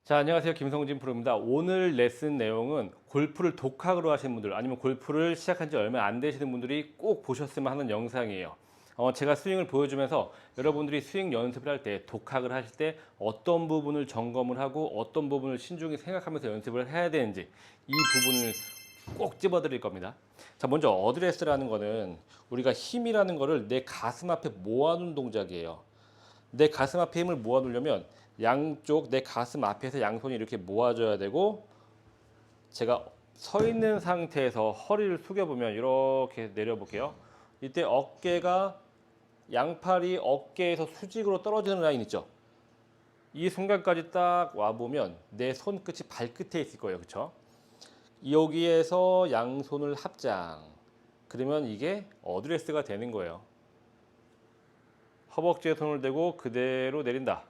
자, 안녕하세요. 김성진 프로입니다. 오늘 레슨 내용은 골프를 독학으로 하시는 분들 아니면 골프를 시작한 지 얼마 안 되시는 분들이 꼭 보셨으면 하는 영상이에요. 제가 스윙을 보여주면서 여러분들이 스윙 연습을 할 때, 독학을 하실 때 어떤 부분을 점검을 하고 어떤 부분을 신중히 생각하면서 연습을 해야 되는지 이 부분을 꼭 집어드릴 겁니다. 자, 먼저 어드레스라는 거는 우리가 힘이라는 거를 내 가슴 앞에 모아놓은 동작이에요. 내 가슴 앞에 힘을 모아놓으려면 양쪽 내 가슴 앞에서 양손이 이렇게 모아져야 되고, 제가 서 있는 상태에서 허리를 숙여보면 이렇게 내려볼게요. 이때 어깨가 양팔이 어깨에서 수직으로 떨어지는 라인 있죠. 이 순간까지 딱 와보면 내 손끝이 발끝에 있을 거예요. 그쵸? 여기에서 양손을 합장. 그러면 이게 어드레스가 되는 거예요. 허벅지에 손을 대고 그대로 내린다.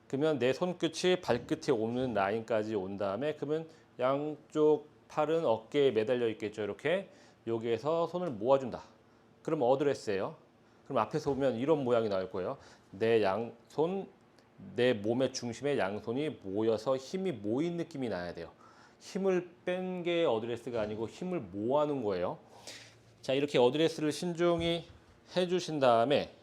그러면 내 손끝이 발끝에 오는 라인까지 온 다음에, 그러면 양쪽 팔은 어깨에 매달려 있겠죠. 이렇게 여기에서 손을 모아준다. 그럼 어드레스예요. 그럼 앞에서 보면 이런 모양이 나올 거예요. 내 양손, 내 몸의 중심에 양손이 모여서 힘이 모인 느낌이 나야 돼요. 힘을 뺀 게 어드레스가 아니고 힘을 모아놓은 거예요. 자, 이렇게 어드레스를 신중히 해주신 다음에,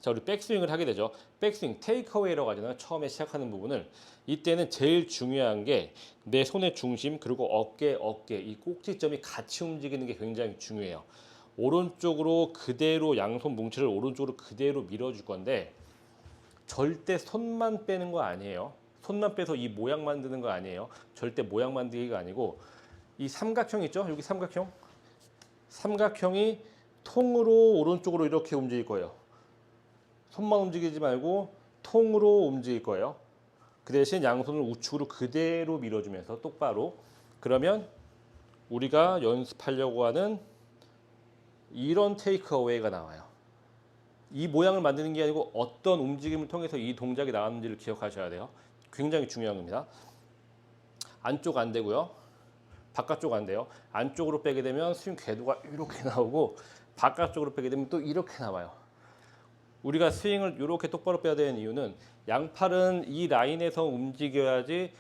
자, 우리 백스윙을 하게 되죠. 백스윙, 테이크어웨이라고 하잖아요. 처음에 시작하는 부분을. 이때는 제일 중요한 게 내 손의 중심, 그리고 어깨, 이 꼭지점이 같이 움직이는 게 굉장히 중요해요. 오른쪽으로 그대로 양손 뭉치를 오른쪽으로 그대로 밀어줄 건데, 절대 손만 빼는 거 아니에요. 손만 빼서 이 모양 만드는 거 아니에요. 절대 모양 만들기가 아니고, 이 삼각형 있죠? 여기 삼각형. 삼각형이 통으로 오른쪽으로 이렇게 움직일 거예요. 손만 움직이지 말고 통으로 움직일 거예요. 그 대신 양손을 우측으로 그대로 밀어주면서 똑바로. 그러면 우리가 연습하려고 하는 이런 테이크어웨이가 나와요. 이 모양을 만드는 게 아니고 어떤 움직임을 통해서 이 동작이 나왔는지를 기억하셔야 돼요. 굉장히 중요한 겁니다. 안쪽 안 되고요. 바깥쪽 안 돼요. 안쪽으로 빼게 되면 스윙 궤도가 이렇게 나오고, 바깥쪽으로 빼게 되면 또 이렇게 나와요. 우리가 스윙을 이렇게 똑바로 빼야 되는 이유는 양팔은 이 라인에서 움직여야지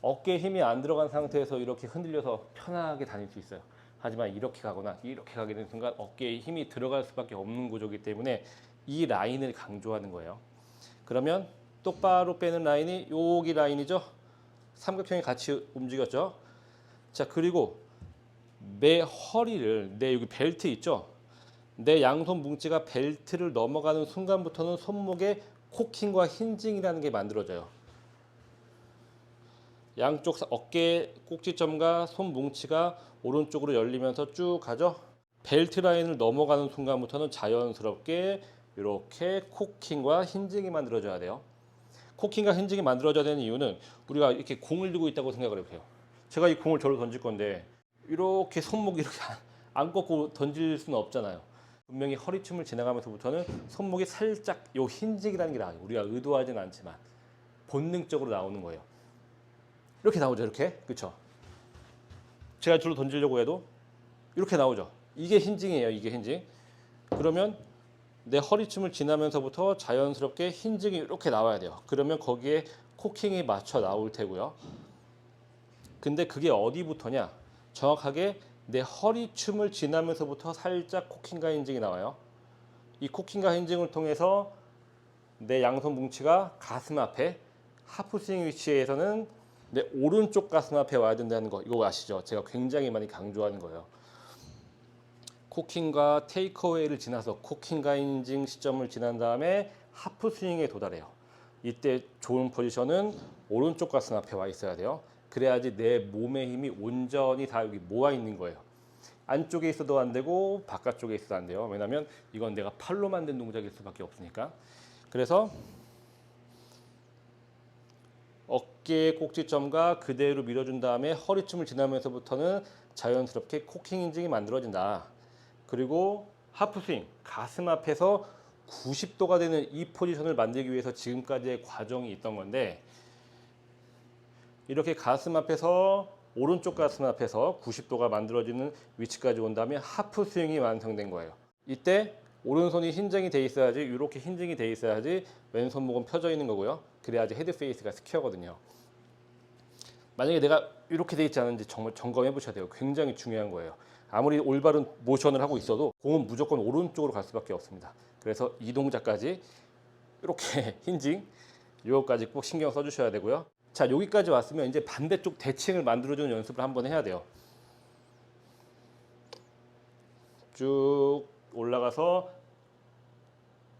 어깨에 힘이 안 들어간 상태에서 이렇게 흔들려서 편하게 다닐 수 있어요. 하지만 이렇게 가거나 이렇게 가게 되는 순간 어깨에 힘이 들어갈 수밖에 없는 구조이기 때문에 이 라인을 강조하는 거예요. 그러면 똑바로 빼는 라인이 여기 라인이죠. 삼각형이 같이 움직였죠. 자, 그리고 내 허리를, 내 여기 벨트 있죠. 내 양손 뭉치가 벨트를 넘어가는 순간부터는 손목에 코킹과 힌징이라는 게 만들어져요. 양쪽 어깨 꼭지점과 손 뭉치가 오른쪽으로 열리면서 쭉 가죠. 벨트 라인을 넘어가는 순간부터는 자연스럽게 이렇게 코킹과 힌징이 만들어져야 돼요. 코킹과 힌징이 만들어져야 되는 이유는, 우리가 이렇게 공을 들고 있다고 생각을 해보세요. 제가 이 공을 저로 던질 건데 이렇게 손목이 이렇게 안 꺾고 던질 수는 없잖아요. 분명히 허리춤을 지나가면서부터는 손목이 살짝 요 힌직이라는 게 나와요. 우리가 의도하진 않지만 본능적으로 나오는 거예요. 이렇게 나오죠. 이렇게. 그렇죠? 제가 줄로 던지려고 해도 이렇게 나오죠. 이게 힌징이에요. 이게 힌징. 그러면 내 허리춤을 지나면서부터 자연스럽게 힌징이 이렇게 나와야 돼요. 그러면 거기에 코킹이 맞춰 나올 테고요. 근데 그게 어디부터냐? 정확하게 내 허리춤을 지나면서부터 살짝 코킹과 힌징이 나와요. 이 코킹과 힌징을 통해서 내 양손 뭉치가 가슴 앞에, 하프스윙 위치에서는 내 오른쪽 가슴 앞에 와야 된다는 거, 이거 아시죠? 제가 굉장히 많이 강조하는 거예요. 코킹과 테이크어웨이를 지나서 코킹과 힌징 시점을 지난 다음에 하프스윙에 도달해요. 이때 좋은 포지션은 오른쪽 가슴 앞에 와 있어야 돼요. 그래야지 내 몸의 힘이 온전히 다 여기 모아 있는 거예요. 안쪽에 있어도 안 되고 바깥쪽에 있어도 안 돼요. 왜냐하면 이건 내가 팔로 만든 동작일 수밖에 없으니까. 그래서 어깨의 꼭지점과 그대로 밀어준 다음에 허리춤을 지나면서부터는 자연스럽게 코킹 힌징이 만들어진다. 그리고 하프스윙, 가슴 앞에서 90도가 되는 이 포지션을 만들기 위해서 지금까지의 과정이 있던 건데, 이렇게 가슴 앞에서, 오른쪽 가슴 앞에서 90도가 만들어지는 위치까지 온 다음에 하프 스윙이 완성된 거예요. 이때 오른손이 힌징이 돼 있어야지, 이렇게 힌징이 돼 있어야지 왼손목은 펴져 있는 거고요. 그래야지 헤드 페이스가 스퀘어거든요. 만약에 내가 이렇게 돼 있지 않은지 정말 점검해 보셔야 돼요. 굉장히 중요한 거예요. 아무리 올바른 모션을 하고 있어도 공은 무조건 오른쪽으로 갈 수밖에 없습니다. 그래서 이 동작까지 이렇게 힌징 이거까지 꼭 신경 써주셔야 되고요. 자, 여기까지 왔으면 이제 반대쪽 대칭을 만들어주는 연습을 한번 해야 돼요. 쭉 올라가서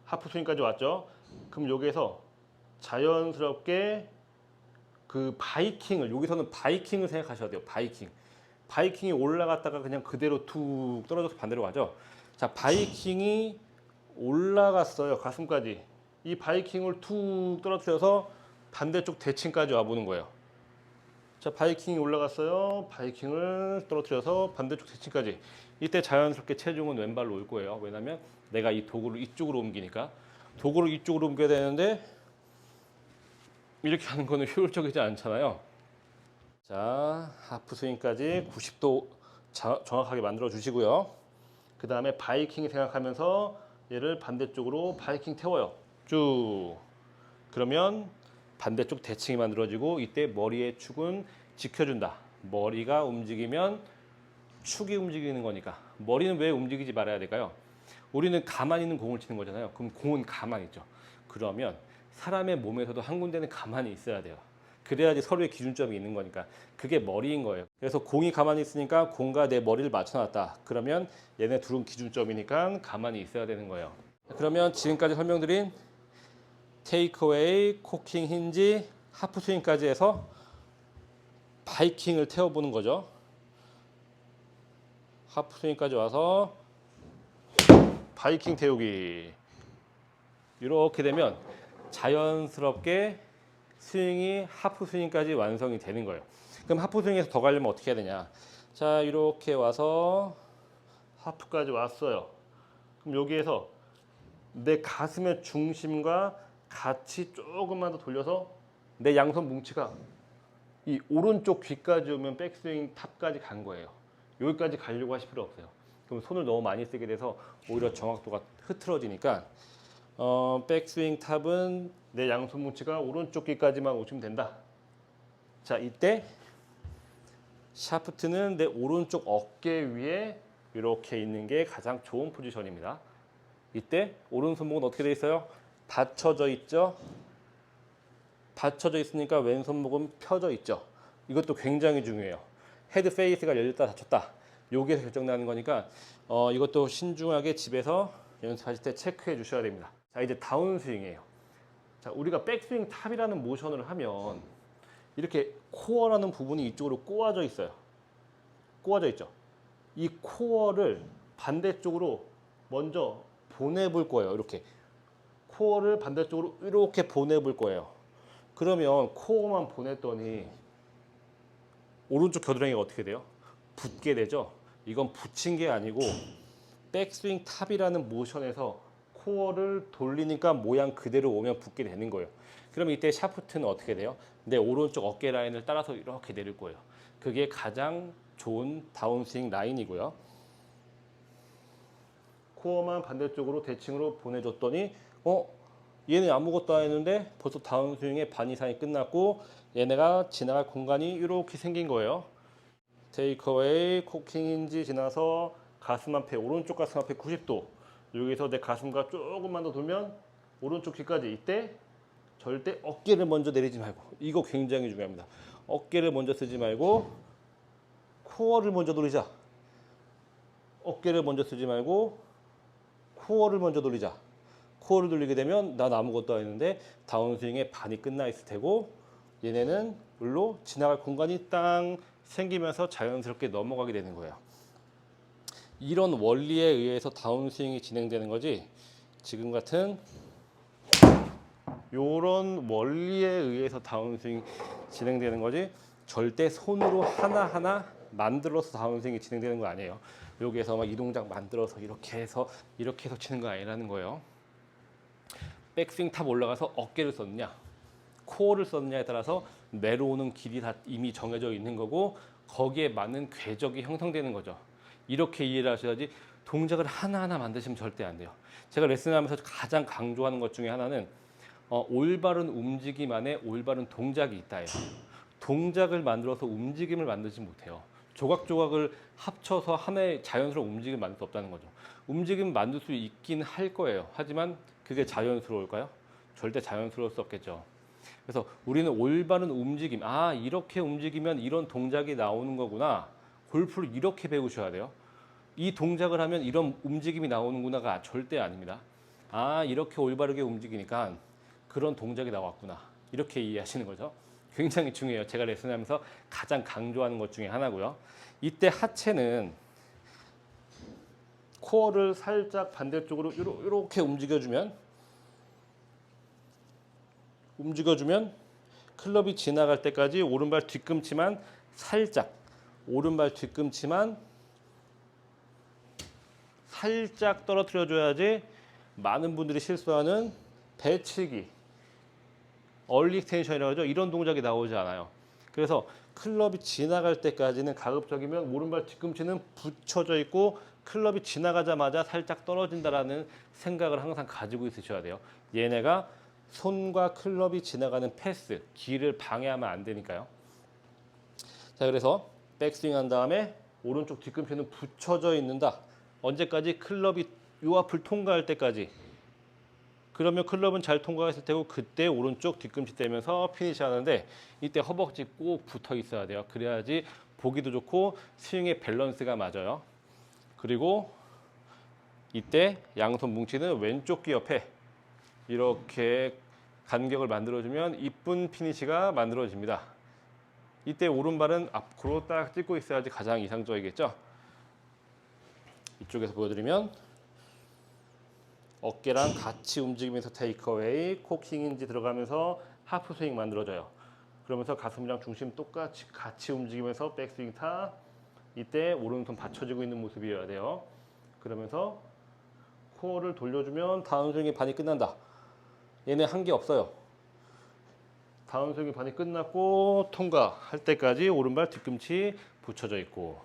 하프 스윙까지 왔죠. 그럼 여기에서 자연스럽게 그 바이킹을, 여기서는 바이킹을 생각하셔야 돼요. 바이킹이 올라갔다가 그냥 그대로 툭 떨어져서 반대로 가죠. 자, 바이킹이 올라갔어요. 가슴까지. 이 바이킹을 툭 떨어뜨려서 반대쪽 대칭까지 와보는 거예요. 자, 바이킹이 올라갔어요. 바이킹을 떨어뜨려서 반대쪽 대칭까지. 이때 자연스럽게 체중은 왼발로 올 거예요. 왜냐면 내가 이 도구를 이쪽으로 옮기니까. 도구를 이쪽으로 옮겨야 되는데 이렇게 하는 거는 효율적이지 않잖아요. 자, 하프 스윙까지 90도 정확하게 만들어 주시고요. 그 다음에 바이킹 생각하면서 얘를 반대쪽으로 바이킹 태워요. 쭉. 그러면 반대쪽 대칭이 만들어지고 이때 머리의 축은 지켜준다. 머리가 움직이면 축이 움직이는 거니까. 머리는 왜 움직이지 말아야 될까요? 우리는 가만히 있는 공을 치는 거잖아요. 그럼 공은 가만히 있죠. 그러면 사람의 몸에서도 한 군데는 가만히 있어야 돼요. 그래야지 서로의 기준점이 있는 거니까. 그게 머리인 거예요. 그래서 공이 가만히 있으니까 공과 내 머리를 맞춰놨다. 그러면 얘네 둘은 기준점이니까 가만히 있어야 되는 거예요. 그러면 지금까지 설명드린 테이크어웨이, 코킹 힌지, 하프 스윙까지 해서 바이킹을 태워보는 거죠. 하프 스윙까지 와서 바이킹 태우기. 이렇게 되면 자연스럽게 스윙이 하프 스윙까지 완성이 되는 거예요. 그럼 하프 스윙에서 더 가려면 어떻게 해야 되냐? 자, 이렇게 와서 하프까지 왔어요. 그럼 여기에서 내 가슴의 중심과 같이 조금만 더 돌려서 내 양손 뭉치가 이 오른쪽 귀까지 오면 백스윙 탑까지 간 거예요. 여기까지 가려고 하실 필요 없어요. 그럼 손을 너무 많이 쓰게 돼서 오히려 정확도가 흐트러지니까 백스윙 탑은 내 양손 뭉치가 오른쪽 귀까지만 오시면 된다. 자, 이때 샤프트는 내 오른쪽 어깨 위에 이렇게 있는 게 가장 좋은 포지션입니다. 이때 오른손목은 어떻게 되어 있어요? 받쳐져 있죠. 받쳐져 있으니까 왼손목은 펴져 있죠. 이것도 굉장히 중요해요. 헤드 페이스가 열렸다 닫혔다. 여기에서 결정나는 거니까 이것도 신중하게 집에서 연습하실 때 체크해 주셔야 됩니다. 자, 이제 다운스윙이에요. 자, 우리가 백스윙 탑이라는 모션을 하면 이렇게 코어라는 부분이 이쪽으로 꼬아져 있어요. 꼬아져 있죠. 이 코어를 반대쪽으로 먼저 보내볼 거예요. 이렇게 코어를 반대쪽으로 이렇게 보내볼 거예요. 그러면 코어만 보냈더니 오른쪽 겨드랑이가 어떻게 돼요? 붙게 되죠. 이건 붙인 게 아니고 백스윙 탑이라는 모션에서 코어를 돌리니까 모양 그대로 오면 붙게 되는 거예요. 그러면 이때 샤프트는 어떻게 돼요? 내 오른쪽 어깨 라인을 따라서 이렇게 내릴 거예요. 그게 가장 좋은 다운스윙 라인이고요. 코어만 반대쪽으로 대칭으로 보내줬더니 얘는 아무것도 안 했는데 벌써 다운스윙의 반 이상이 끝났고 얘네가 지나갈 공간이 이렇게 생긴 거예요. 테이크어웨이, 코킹 힌지 지나서 가슴 앞에, 오른쪽 가슴 앞에 90도. 여기서 내 가슴과 조금만 더 돌면 오른쪽 귀까지. 이때 절대 어깨를 먼저 내리지 말고, 이거 굉장히 중요합니다. 어깨를 먼저 쓰지 말고 코어를 먼저 돌리자. 어깨를 먼저 쓰지 말고 코어를 먼저 돌리자. 코어를 돌리게 되면 난 아무것도 안 했는데 다운스윙의 반이 끝나 있을 테고 얘네는 물로 지나갈 공간이 땅 생기면서 자연스럽게 넘어가게 되는 거예요. 이런 원리에 의해서 다운스윙이 진행되는 거지, 지금 같은 이런 원리에 의해서 다운스윙이 진행되는 거지 절대 손으로 하나하나 만들어서 다운스윙이 진행되는 거 아니에요. 여기에서 막 이 동작 만들어서 이렇게 해서 치는 거 아니라는 거예요. 백스윙 탑 올라가서 어깨를 썼느냐 코어를 썼느냐에 따라서 내려오는 길이 다 이미 정해져 있는 거고 거기에 맞는 궤적이 형성되는 거죠. 이렇게 이해를 하셔야지 동작을 하나하나 만드시면 절대 안 돼요. 제가 레슨하면서 가장 강조하는 것 중에 하나는 올바른 움직임 안에 올바른 동작이 있다예요. 동작을 만들어서 움직임을 만들지 못해요. 조각조각을 합쳐서 하나의 자연스러운 움직임을 만들 수 없다는 거죠. 움직임 만들 수 있긴 할 거예요. 하지만 그게 자연스러울까요? 절대 자연스러울 수 없겠죠. 그래서 우리는 올바른 움직임, 이렇게 움직이면 이런 동작이 나오는 거구나. 골프를 이렇게 배우셔야 돼요. 이 동작을 하면 이런 움직임이 나오는구나가 절대 아닙니다. 이렇게 올바르게 움직이니까 그런 동작이 나왔구나. 이렇게 이해하시는 거죠. 굉장히 중요해요. 제가 레슨하면서 가장 강조하는 것 중에 하나고요. 이때 하체는 코어를 살짝 반대쪽으로 이렇게 움직여주면 클럽이 지나갈 때까지 오른발 뒤꿈치만 살짝, 오른발 뒤꿈치만 살짝 떨어뜨려 줘야지 많은 분들이 실수하는 배치기, 얼리 익스텐션이라고 하죠. 이런 동작이 나오지 않아요. 그래서 클럽이 지나갈 때까지는 가급적이면 오른발 뒤꿈치는 붙여져 있고 클럽이 지나가자마자 살짝 떨어진다라는 생각을 항상 가지고 있으셔야 돼요. 얘네가 손과 클럽이 지나가는 패스, 길을 방해하면 안 되니까요. 자, 그래서 백스윙 한 다음에 오른쪽 뒤꿈치는 붙여져 있는다. 언제까지? 클럽이 요 앞을 통과할 때까지. 그러면 클럽은 잘 통과했을 테고 그때 오른쪽 뒤꿈치 떼면서 피니시 하는데 이때 허벅지 꼭 붙어 있어야 돼요. 그래야지 보기도 좋고 스윙의 밸런스가 맞아요. 그리고 이때 양손 뭉치는 왼쪽 귀 옆에 이렇게 간격을 만들어주면 이쁜 피니시가 만들어집니다. 이때 오른발은 앞으로 딱 찍고 있어야지 가장 이상적이겠죠. 이쪽에서 보여드리면 어깨랑 같이 움직이면서 테이크어웨이, 코킹 힌지 들어가면서 하프 스윙 만들어져요. 그러면서 가슴이랑 중심 똑같이 같이 움직이면서 백스윙 타. 이때 오른손 받쳐지고 있는 모습이어야 돼요. 그러면서 코어를 돌려주면 다운스윙의 반이 끝난다. 얘네 한 게 없어요. 다운스윙의 반이 끝났고 통과할 때까지 오른발 뒤꿈치 붙여져 있고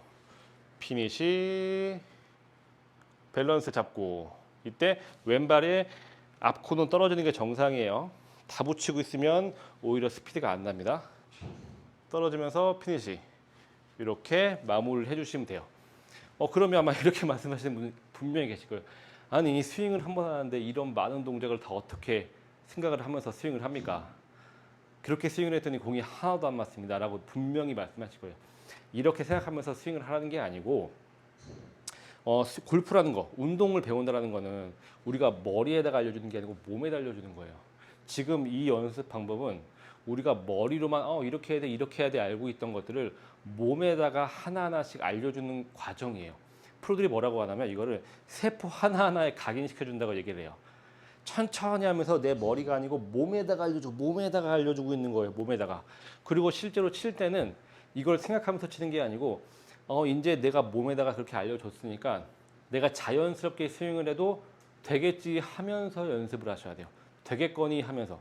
피니시, 밸런스 잡고 이때 왼발의 앞코는 떨어지는 게 정상이에요. 다 붙이고 있으면 오히려 스피드가 안 납니다. 떨어지면서 피니시 이렇게 마무리를 해주시면 돼요. 그러면 아마 이렇게 말씀하시는 분 분명히 계실 거예요. 아니 스윙을 한 번 하는데 이런 많은 동작을 다 어떻게 생각을 하면서 스윙을 합니까? 그렇게 스윙을 했더니 공이 하나도 안 맞습니다 라고 분명히 말씀하실 거예요. 이렇게 생각하면서 스윙을 하라는 게 아니고 골프라는 거, 운동을 배운다는 거는 우리가 머리에다가 알려주는 게 아니고 몸에다 알려주는 거예요. 지금 이 연습 방법은 우리가 머리로만 이렇게 해야 돼, 이렇게 해야 돼 알고 있던 것들을 몸에다가 하나하나씩 알려주는 과정이에요. 프로들이 뭐라고 하냐면 이거를 세포 하나하나에 각인시켜준다고 얘기를 해요. 천천히 하면서 내 머리가 아니고 몸에다가 알려주고 있는 거예요. 몸에다가. 그리고 실제로 칠 때는 이걸 생각하면서 치는 게 아니고 이제 내가 몸에다가 그렇게 알려줬으니까 내가 자연스럽게 스윙을 해도 되겠지 하면서 연습을 하셔야 돼요. 되겠거니 하면서.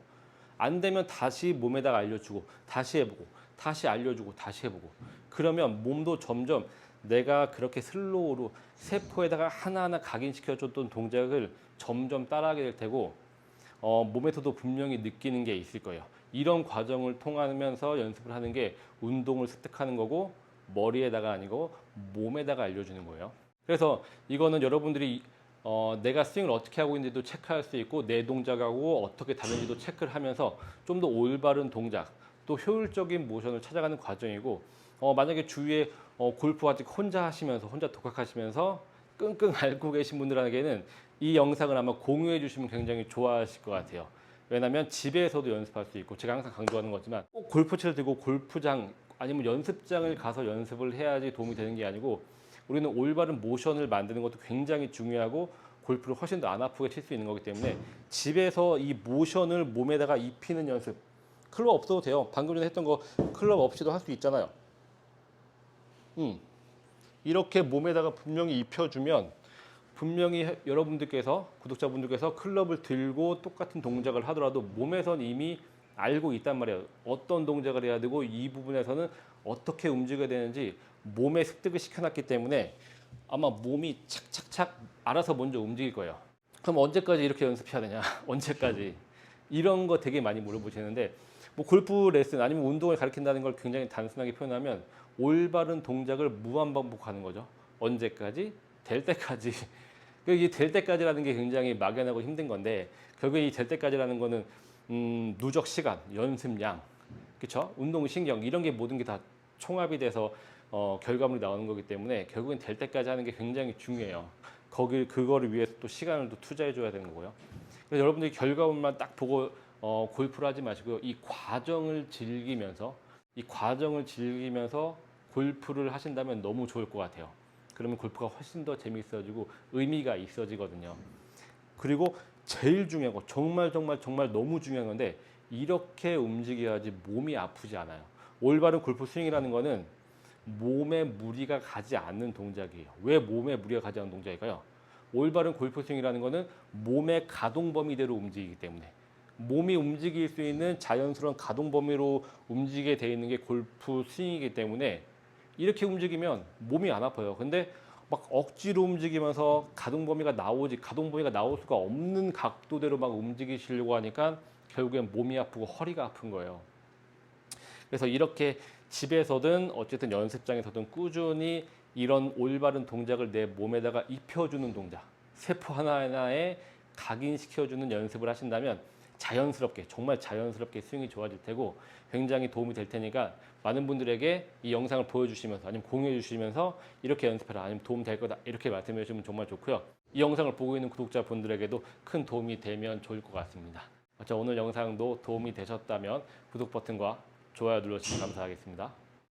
안 되면 다시 몸에다가 알려주고 다시 해보고 다시 알려주고 다시 해보고 그러면 몸도 점점 내가 그렇게 슬로우로 세포에다가 하나하나 각인시켜줬던 동작을 점점 따라하게 될 테고 몸에서도 분명히 느끼는 게 있을 거예요. 이런 과정을 통하면서 연습을 하는 게 운동을 습득하는 거고 머리에다가 아니고 몸에다가 알려주는 거예요. 그래서 이거는 여러분들이 내가 스윙을 어떻게 하고 있는지도 체크할 수 있고 내 동작하고 어떻게 다른지도 체크를 하면서 좀 더 올바른 동작 또 효율적인 모션을 찾아가는 과정이고 만약에 주위에 골프 아직 혼자 하시면서 혼자 독학하시면서 끙끙 앓고 계신 분들에게는 이 영상을 아마 공유해 주시면 굉장히 좋아하실 것 같아요. 왜냐하면 집에서도 연습할 수 있고 제가 항상 강조하는 거지만 꼭 골프채를 들고 골프장 아니면 연습장을 가서 연습을 해야지 도움이 되는 게 아니고 우리는 올바른 모션을 만드는 것도 굉장히 중요하고 골프를 훨씬 더 안 아프게 칠 수 있는 거기 때문에 집에서 이 모션을 몸에다가 입히는 연습 클럽 없어도 돼요. 방금 전에 했던 거 클럽 없이도 할 수 있잖아요. 이렇게 몸에다가 분명히 입혀주면 분명히 여러분들께서 구독자분들께서 클럽을 들고 똑같은 동작을 하더라도 몸에선 이미 알고 있단 말이에요. 어떤 동작을 해야 되고 이 부분에서는 어떻게 움직여야 되는지 몸에 습득을 시켜놨기 때문에 아마 몸이 착착착 알아서 먼저 움직일 거예요. 그럼 언제까지 이렇게 연습해야 되냐? 언제까지? 이런 거 되게 많이 물어보시는데 뭐 골프 레슨 아니면 운동을 가르친다는 걸 굉장히 단순하게 표현하면 올바른 동작을 무한 반복하는 거죠. 언제까지? 될 때까지. 이 될 때까지라는 게 굉장히 막연하고 힘든 건데 결국에 이 될 때까지라는 거는 누적 시간, 연습량, 그렇죠? 운동 신경 이런 게 모든 게 다 총합이 돼서 결과물이 나오는 거기 때문에 결국엔 될 때까지 하는 게 굉장히 중요해요. 그거를 위해서 또 시간을 또 투자해 줘야 되는 거고요. 그래서 여러분들이 결과물만 딱 보고 골프를 하지 마시고요. 이 과정을 즐기면서 골프를 하신다면 너무 좋을 것 같아요. 그러면 골프가 훨씬 더 재미있어지고 의미가 있어지거든요. 그리고 제일 중요한 거 정말 너무 중요한 건데 이렇게 움직여야지 몸이 아프지 않아요. 올바른 골프 스윙이라는 거는 몸에 무리가 가지 않는 동작이에요. 왜 몸에 무리가 가지 않는 동작일까요? 올바른 골프 스윙이라는 거는 몸의 가동 범위대로 움직이기 때문에 몸이 움직일 수 있는 자연스러운 가동 범위로 움직이게 되어 있는 게 골프 스윙이기 때문에 이렇게 움직이면 몸이 안 아파요. 근데 막 억지로 움직이면서 가동 범위가 나올 수가 없는 각도대로 막 움직이시려고 하니까 결국엔 몸이 아프고 허리가 아픈 거예요. 그래서 이렇게 집에서든 어쨌든 연습장에서든 꾸준히 이런 올바른 동작을 내 몸에다가 입혀주는 동작, 세포 하나하나에 각인시켜주는 연습을 하신다면 자연스럽게 정말 자연스럽게 스윙이 좋아질 테고 굉장히 도움이 될 테니까 많은 분들에게 이 영상을 보여주시면서 아니면 공유해 주시면서 이렇게 연습해라 아니면 도움 될 거다 이렇게 말씀해 주시면 정말 좋고요. 이 영상을 보고 있는 구독자분들에게도 큰 도움이 되면 좋을 것 같습니다. 오늘 영상도 도움이 되셨다면 구독 버튼과 좋아요 눌러주시면 감사하겠습니다.